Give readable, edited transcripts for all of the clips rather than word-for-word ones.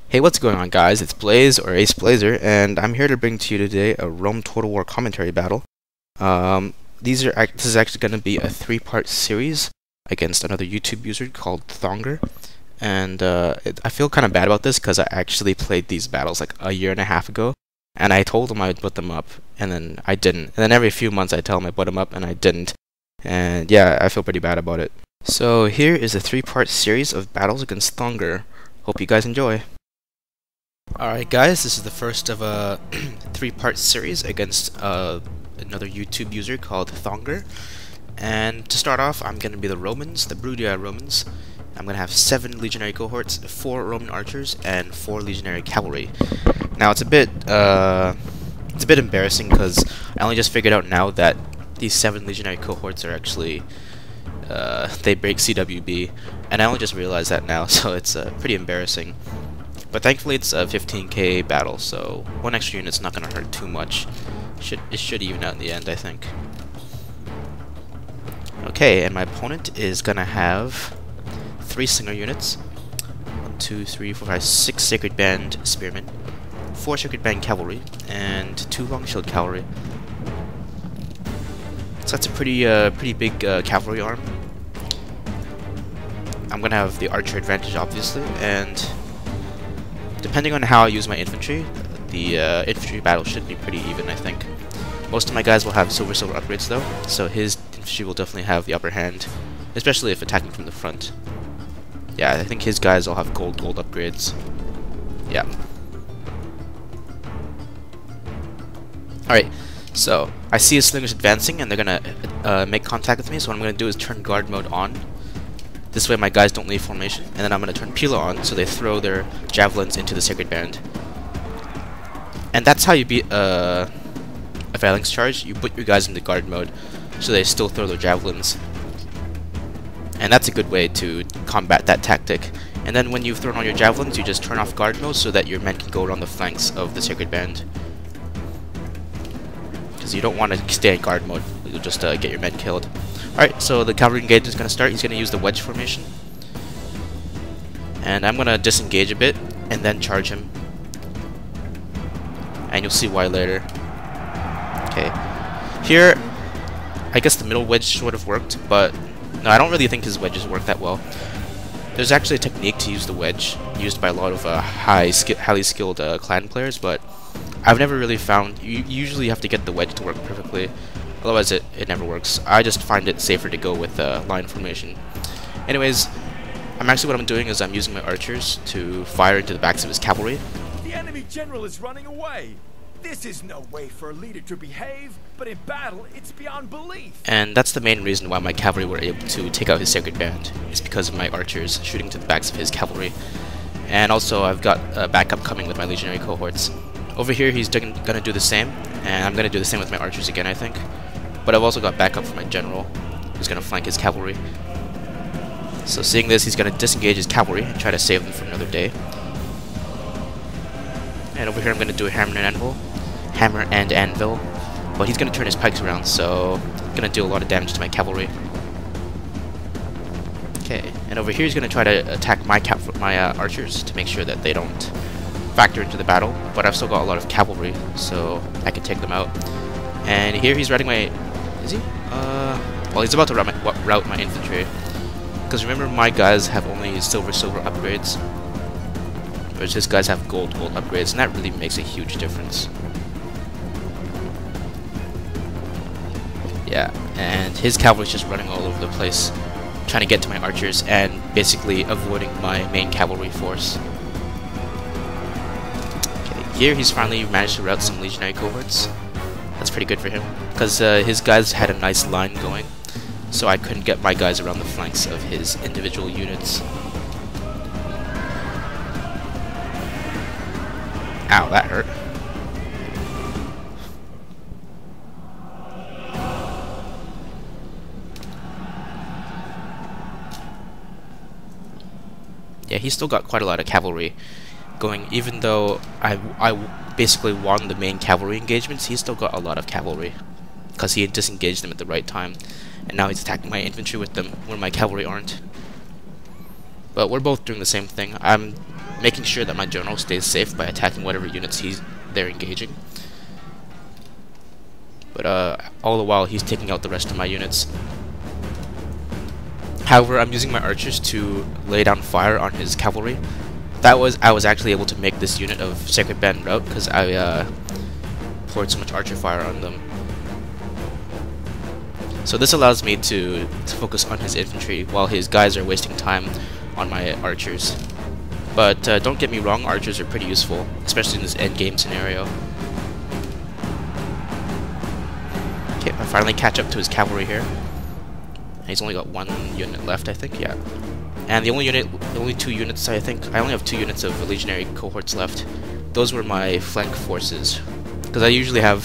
Hey, what's going on, guys? It's Blaze, or Ace Blazer, and I'm here to bring to you today a Rome Total War commentary battle. This is actually going to be a 3-part series against another YouTube user called Thongger, and I feel kind of bad about this because I actually played these battles like a year and a half ago, and I told him I would put them up, and then I didn't. And then every few months I tell him I put them up, and I didn't. And yeah, I feel pretty bad about it. So here is a 3-part series of battles against Thongger. Hope you guys enjoy. Alright guys, this is the first of a 3-part series against another YouTube user called Thongger. And to start off, I'm going to be the Romans, the Brutii Romans. I'm going to have 7 legionary cohorts, 4 Roman archers, and 4 legionary cavalry. Now it's a bit embarrassing because I only just figured out now that these 7 legionary cohorts are actually they break CWB, and I only just realized that now, so it's pretty embarrassing. But thankfully it's a 15k battle, so 1 extra unit's not going to hurt too much. It should even out in the end, I think. Okay, and my opponent is going to have 3 Slinger units. 1, 2, 3, 4, 5, 6 Sacred Band Spearmen, 4 Sacred Band Cavalry, and 2 Long Shield Cavalry. So that's a pretty big cavalry arm. I'm going to have the archer advantage, obviously, and depending on how I use my infantry, the infantry battle should be pretty even, I think. Most of my guys will have silver upgrades though, so his infantry will definitely have the upper hand, especially if attacking from the front. Yeah, I think his guys all have gold upgrades. Yeah. Alright, so I see his slingers advancing and they're gonna make contact with me, so what I'm gonna do is turn guard mode on. This way my guys don't leave formation, and then I'm going to turn Pila on so they throw their javelins into the Sacred Band. And that's how you beat a phalanx charge. You put your guys into guard mode so they still throw their javelins. And that's a good way to combat that tactic. And then when you've thrown all your javelins, you just turn off guard mode so that your men can go around the flanks of the Sacred Band. Because you don't want to stay in guard mode, you'll just get your men killed. Alright, so the cavalry engagement is going to start. He's going to use the wedge formation. And I'm going to disengage a bit and then charge him. And you'll see why later. Okay. Here, I guess the middle wedge sort of worked, but no, I don't really think his wedges work that well. There's actually a technique to use the wedge, used by a lot of highly skilled clan players, but I've never really found... You usually have to get the wedge to work perfectly. Otherwise, it never works. I just find it safer to go with line formation. Anyways, what I'm doing is I'm using my archers to fire into the backs of his cavalry. The enemy general is running away. This is no way for a leader to behave, but in battle, it's beyond belief. And that's the main reason why my cavalry were able to take out his Sacred Band. It's because of my archers shooting to the backs of his cavalry. And also, I've got backup coming with my legionary cohorts. Over here, he's gonna do the same, and I'm gonna do the same with my archers again, I think. But I've also got backup from my general, who's going to flank his cavalry. So seeing this, he's going to disengage his cavalry and try to save them for another day. And over here I'm going to do a hammer and anvil. But he's going to turn his pikes around, so I'm going to do a lot of damage to my cavalry. Okay, and over here he's going to try to attack my archers to make sure that they don't factor into the battle. But I've still got a lot of cavalry, so I can take them out. And here he's routing my... Is he? Well, he's about to route my infantry. Because remember, my guys have only silver upgrades, whereas his guys have gold upgrades, and that really makes a huge difference. Yeah, and his cavalry's just running all over the place, trying to get to my archers, and basically avoiding my main cavalry force. Okay, here he's finally managed to route some legionary cohorts. That's pretty good for him, because his guys had a nice line going, so I couldn't get my guys around the flanks of his individual units. Ow, that hurt. Yeah, he's still got quite a lot of cavalry going. Even though I basically won the main cavalry engagements, he still got a lot of cavalry because he had disengaged them at the right time, and now he's attacking my infantry with them where my cavalry aren't. But we're both doing the same thing. I'm making sure that my general stays safe by attacking whatever units they're engaging. But all the while he's taking out the rest of my units. However, I'm using my archers to lay down fire on his cavalry. I was actually able to make this unit of Sacred Band rout because I poured so much archer fire on them. So this allows me to focus on his infantry while his guys are wasting time on my archers. But don't get me wrong, archers are pretty useful, especially in this endgame scenario. Okay, I finally catch up to his cavalry here. He's only got one unit left, I think, yeah. And the only 2 units, I think, I only have 2 units of legionary cohorts left. Those were my flank forces, because I usually have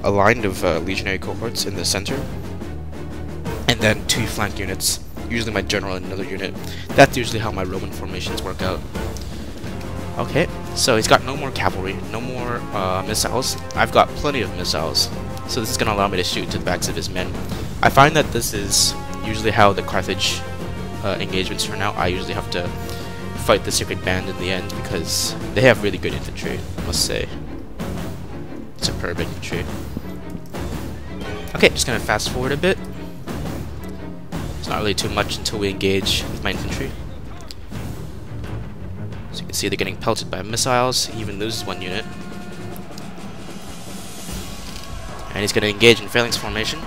a line of legionary cohorts in the center, and then 2 flank units, usually my general and another unit. That's usually how my Roman formations work out. Okay, so he's got no more cavalry, no more missiles. I've got plenty of missiles, so this is going to allow me to shoot to the backs of his men. I find that this is usually how the Carthage engagements turn out. I usually have to fight the Sacred Band in the end because they have really good infantry, I must say. Superb infantry. Okay, just gonna fast forward a bit. It's not really too much until we engage with my infantry. So you can see they're getting pelted by missiles. He even loses 1 unit. And he's gonna engage in phalanx formation.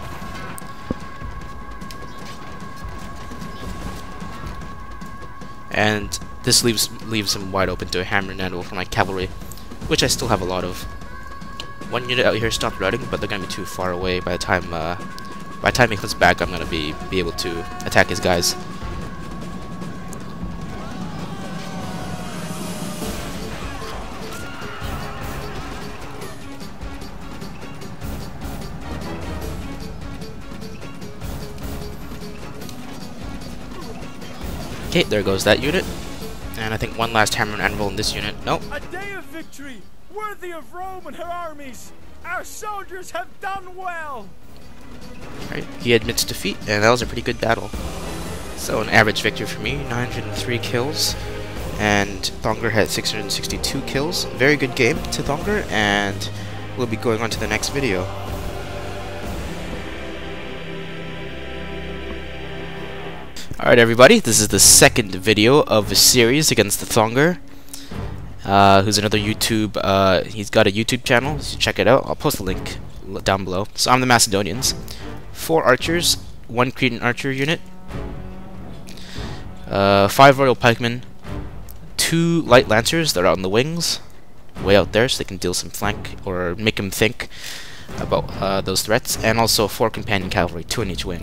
And this leaves him wide open to a hammer and anvil for my cavalry, which I still have a lot of. 1 unit out here stopped routing, but they're gonna be too far away. By the time he comes back, I'm gonna be able to attack his guys. Okay, there goes that unit. And I think 1 last hammer and anvil in this unit. Nope. A day of victory, worthy of Rome and her armies. Our soldiers have done well. Alright, he admits defeat, and that was a pretty good battle. So an average victory for me, 903 kills. And Thongger had 662 kills. Very good game to Thongger, and we'll be going on to the next video. Alright everybody, this is the second video of a series against the Thongger, who's another YouTube, he's got a YouTube channel, so check it out. I'll post the link down below. So I'm the Macedonians. 4 archers, 1 Cretan archer unit, 5 royal pikemen, 2 light lancers that are out on the wings, way out there, so they can deal some flank, or make them think about those threats, and also 4 companion cavalry, 2 in each wing.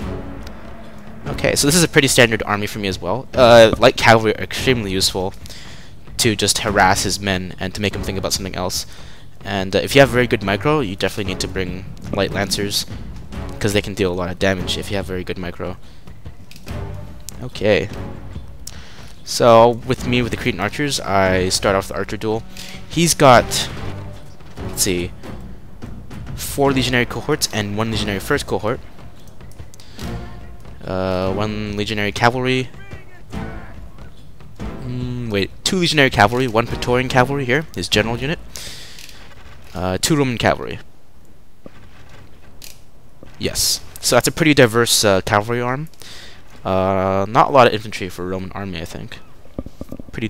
Okay, so this is a pretty standard army for me as well. Light cavalry are extremely useful to just harass his men and to make them think about something else. And if you have very good micro, you definitely need to bring light lancers because they can deal a lot of damage if you have very good micro. Okay. So with me, with the Cretan archers, I start off the archer duel. He's got, let's see, 4 legionary cohorts and 1 legionary first cohort. 1 legionary cavalry. 2 legionary cavalry, 1 Praetorian cavalry here, his general unit. 2 Roman cavalry. Yes, so that's a pretty diverse cavalry arm. Not a lot of infantry for a Roman army, I think. Pretty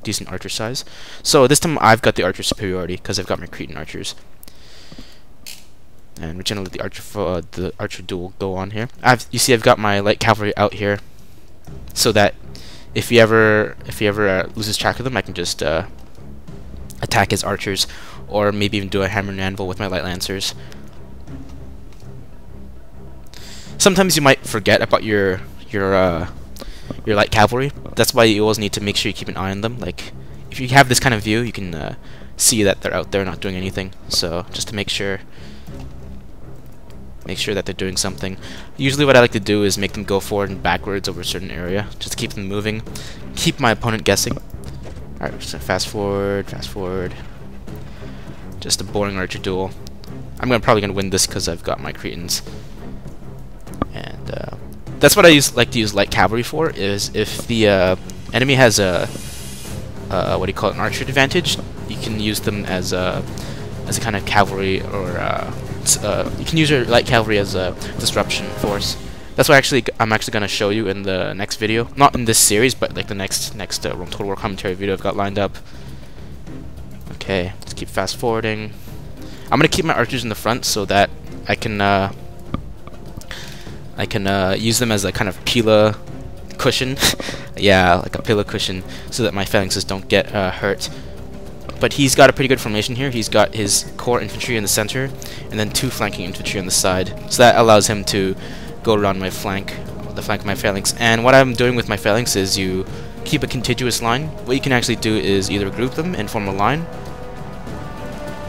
decent archer size. So this time I've got the archer superiority because I've got my Cretan archers. And we're gonna let the archer duel go on here. You see, I've got my light cavalry out here, so that if he ever loses track of them, I can just attack his archers, or maybe even do a hammer and anvil with my light lancers. Sometimes you might forget about your light cavalry. That's why you always need to make sure you keep an eye on them. Like, if you have this kind of view, you can see that they're out there not doing anything. So just to make sure that they're doing something. Usually what I like to do is make them go forward and backwards over a certain area, just to keep them moving, keep my opponent guessing. Alright, so fast forward. Just a boring archer duel. I'm probably gonna win this because I've got my Cretans. And that's what I like to use light cavalry for, is if the enemy has a what do you call it, an archer advantage, you can use them as a kind of cavalry, or you can use your light cavalry as a disruption force. That's what I'm actually going to show you in the next video. Not in this series, but like the next Rome Total War commentary video I've got lined up. Okay, let's keep fast forwarding. I'm going to keep my archers in the front so that I can use them as a kind of pila cushion. Yeah, like a pillar cushion, so that my phalanxes don't get hurt. But he's got a pretty good formation here. He's got his core infantry in the center, and then 2 flanking infantry on the side. So that allows him to go around my flank, the flank of my phalanx. And what I'm doing with my phalanx is you keep a contiguous line. What you can actually do is either group them and form a line,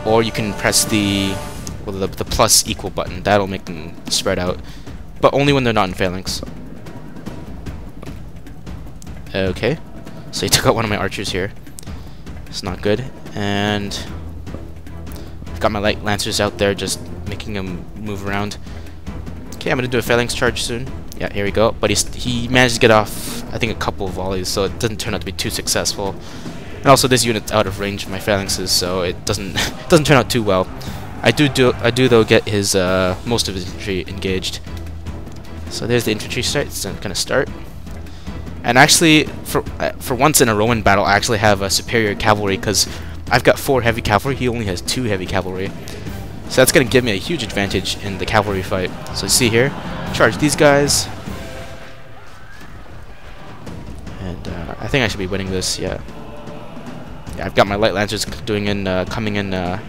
or you can press the plus equal button. That'll make them spread out, but only when they're not in phalanx. Okay, so he took out one of my archers here. It's not good. And I've got my light lancers out there, just making them move around. Okay, I'm gonna do a phalanx charge soon. Yeah, here we go. But he managed to get off, I think, a couple of volleys, so it doesn't turn out to be too successful. And also, this unit's out of range of my phalanxes, so it doesn't turn out too well. I do though get his most of his infantry engaged. So there's the infantry start. It's gonna start. And actually, for once in a Roman battle, I actually have a superior cavalry, because I've got 4 heavy cavalry. He only has 2 heavy cavalry. So that's going to give me a huge advantage in the cavalry fight. So see here, charge these guys. And I think I should be winning this, yeah. I've got my light lancers coming in to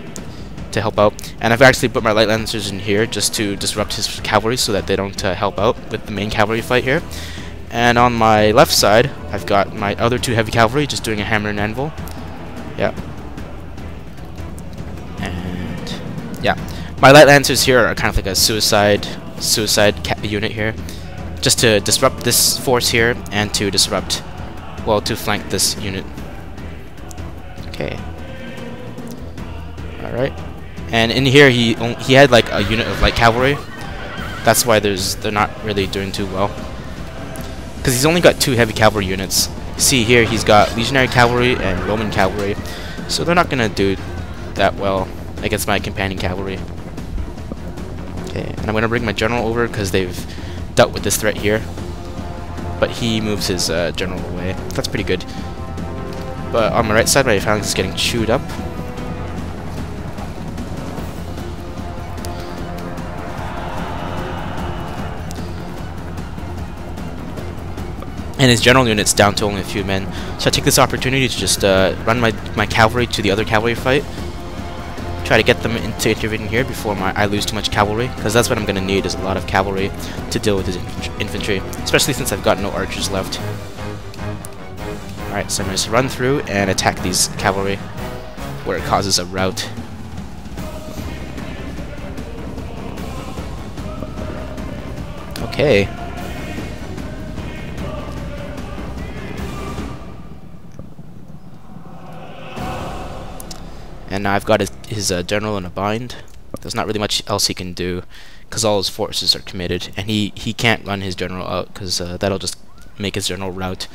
help out. And I've actually put my light lancers in here just to disrupt his cavalry so that they don't help out with the main cavalry fight here. And on my left side, I've got my other 2 heavy cavalry just doing a hammer and anvil. Yeah. And yeah, my light lancers here are kind of like a suicide unit here, just to disrupt this force here and to disrupt, well, to flank this unit. Okay. All right. And in here, he had like a unit of light cavalry. That's why they're not really doing too well, because he's only got 2 heavy cavalry units. See here, he's got legionary cavalry and Roman cavalry, so they're not gonna do that well against my companion cavalry. Okay, and I'm gonna bring my general over because they've dealt with this threat here, but he moves his general away. That's pretty good. But on my right side, my phalanx is getting chewed up. And his general unit's down to only a few men. So I take this opportunity to just run my cavalry to the other cavalry fight. Try to get them into intervening here before I lose too much cavalry, because that's what I'm going to need, is a lot of cavalry to deal with his infantry, especially since I've got no archers left. Alright, so I'm going to run through and attack these cavalry where it causes a rout. Okay. And now I've got his general in a bind. There's not really much else he can do, because all his forces are committed, and he can't run his general out, because that'll just make his general rout.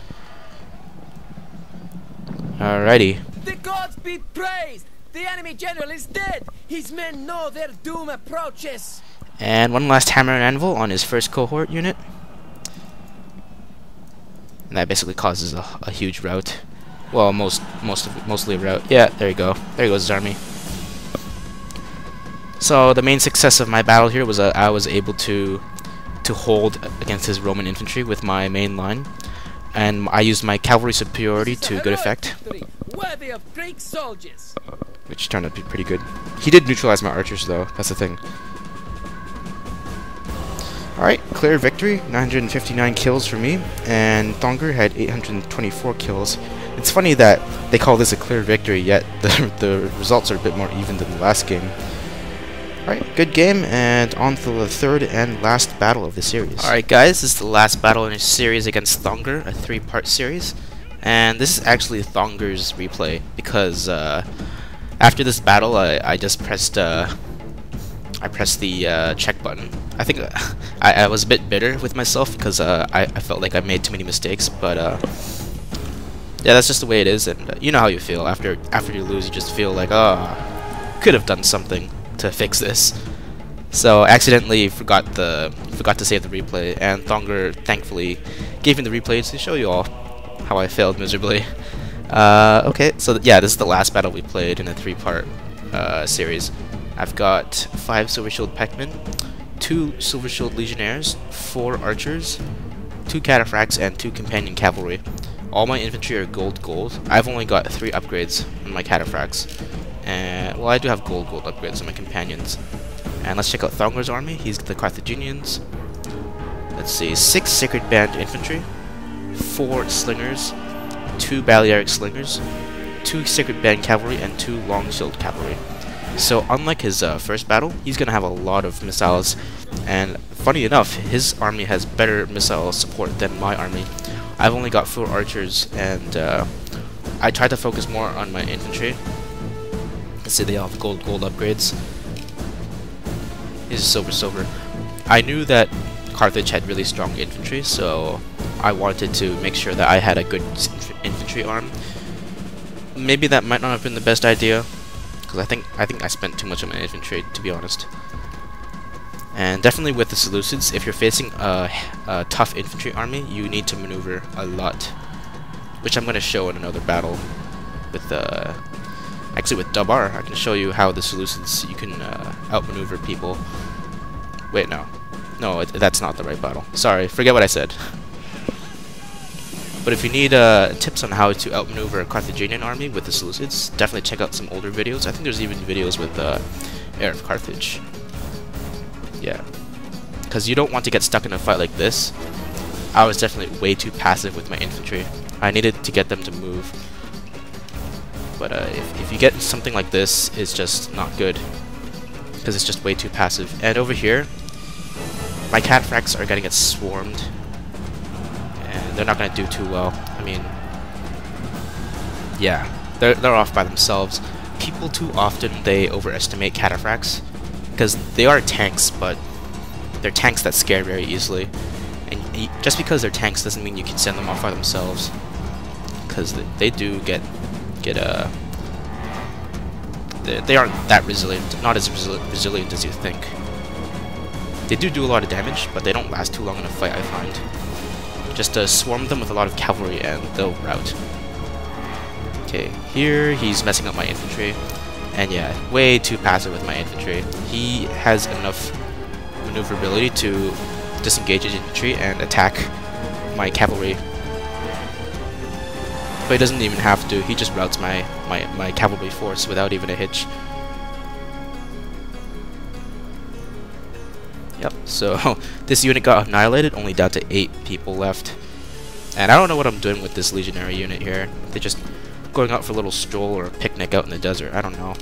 Alrighty. The gods be praised! The enemy general is dead! His men know their doom approaches! And one last hammer and anvil on his first cohort unit. And that basically causes a huge rout. Well, mostly a rout. Yeah, there you go. There goes his army. So the main success of my battle here was I was able to hold against his Roman infantry with my main line, and I used my cavalry superiority to good effect, worthy of Greek soldiers, which turned out to be pretty good. He did neutralize my archers, though. That's the thing. Alright, clear victory. 959 kills for me, and Thongger had 824 kills. It's funny that they call this a clear victory, yet the results are a bit more even than the last game. Alright, good game, and on to the 3rd and last battle of the series. Alright guys, this is the last battle in a series against Thongger, a 3-part series. And this is actually Thonger's replay because after this battle, I just pressed the check button. I think I was a bit bitter with myself because I felt like I made too many mistakes, but yeah, that's just the way it is, and you know how you feel after you lose. You just feel like, oh, could have done something to fix this. So I accidentally forgot to save the replay, and Thongger thankfully gave me the replay to show you all how I failed miserably. Okay, so yeah, this is the last battle we played in a 3-part series. I've got 5 Silver Shield Pikemen, 2 Silver Shield Legionnaires, 4 Archers, 2 Cataphracts, and 2 Companion Cavalry. All my infantry are gold. I've only got 3 upgrades on my Cataphracts. And, well, I do have gold upgrades on my Companions. And let's check out Thonger's army. He's the Carthaginians. Let's see, 6 Sacred Band Infantry, 4 Slingers, 2 Balearic Slingers, 2 Sacred Band Cavalry, and 2 Long Shield Cavalry. So unlike his first battle, he's going to have a lot of missiles, and funny enough, his army has better missile support than my army. I've only got 4 archers, and I tried to focus more on my infantry. Let's see, they all have gold upgrades. Here's silver. I knew that Carthage had really strong infantry, so I wanted to make sure that I had a good infantry arm. Maybe that might not have been the best idea, because I think I spent too much on my infantry, to be honest. And definitely with the Seleucids, if you're facing a tough infantry army, you need to maneuver a lot, which I'm going to show in another battle with actually with Dabar. I can show you how the Seleucids, you can outmaneuver people. Wait, no, that's not the right battle. Sorry, forget what I said. But if you need tips on how to outmaneuver a Carthaginian army with the Seleucids, definitely check out some older videos. I think there's even videos with Heir of Carthage. Yeah, because you don't want to get stuck in a fight like this. I was definitely way too passive with my infantry. I needed to get them to move. But if you get something like this, it's just not good, because it's just way too passive. And over here, my Cataphracts are gonna get swarmed, and they're not gonna do too well. I mean, yeah, they're off by themselves. People too often, they overestimate Cataphracts, because they are tanks, but they're tanks that scare very easily. And just because they're tanks doesn't mean you can send them off by themselves, because they do get they aren't that resilient, not as resilient as you think. They do a lot of damage, but they don't last too long in a fight, I find. Just swarm them with a lot of cavalry and they'll rout. Okay, here he's messing up my infantry, and yeah, way too passive with my infantry. He has enough maneuverability to disengage his infantry and attack my cavalry, but he doesn't even have to. He just routs my cavalry force without even a hitch. Yep, so this unit got annihilated, only down to 8 people left. And I don't know what I'm doing with this legionary unit here. They're just going out for a little stroll or a picnic out in the desert. I don't know.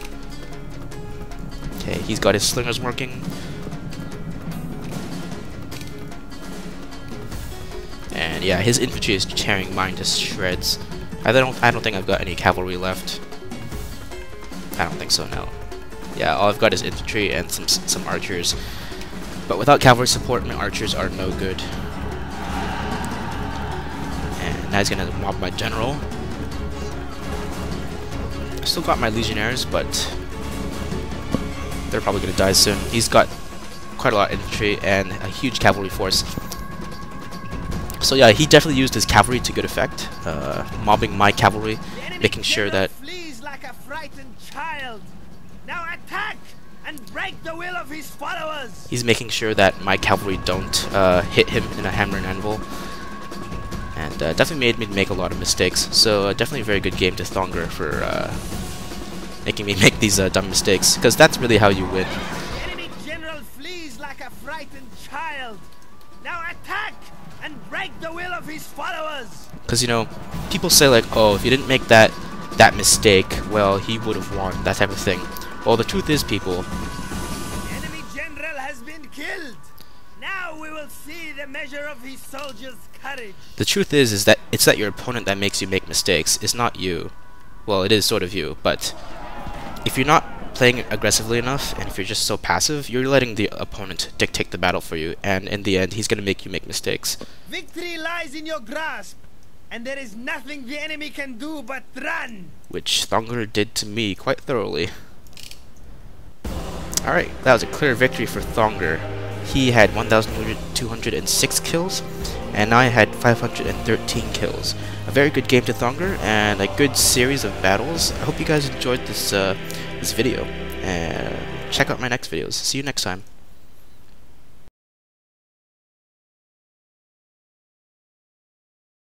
Okay, he's got his slingers working. And yeah, his infantry is tearing mine to shreds. I don't think I've got any cavalry left. I don't think so, no. Yeah, all I've got is infantry and some archers. But without cavalry support, my archers are no good. And now he's gonna mob my general. I still got my legionnaires, but they're probably gonna die soon. He's got quite a lot of infantry and a huge cavalry force. So yeah, he definitely used his cavalry to good effect, mobbing my cavalry, making sure that flees like a frightened child. Now attack and break the will of his followers. He's making sure that my cavalry don't hit him in a hammer and anvil, and definitely made me make a lot of mistakes. So definitely a very good game to Thongger for making me make these dumb mistakes, because that's really how you win. The enemy general flees like a frightened child. Now attack and break the will of his followers. Because, you know, people say like, oh, if you didn't make that mistake, well, he would have won, that type of thing. Well, the truth is, people, The enemy general has been killed. Now we will see the measure of his soldiers' courage. The truth is that it's that your opponent that makes you make mistakes. It's not you. Well, it is sort of you, but if you're not playing aggressively enough, and if you're just so passive, you're letting the opponent dictate the battle for you, and in the end, he's gonna make you make mistakes. Victory lies in your grasp, and there is nothing the enemy can do but run. Which Thongger did to me quite thoroughly. Alright, that was a clear victory for Thongger. He had 1,206 kills, and I had 513 kills. A very good game to Thongger, and a good series of battles. I hope you guys enjoyed this this video, and check out my next videos. See you next time.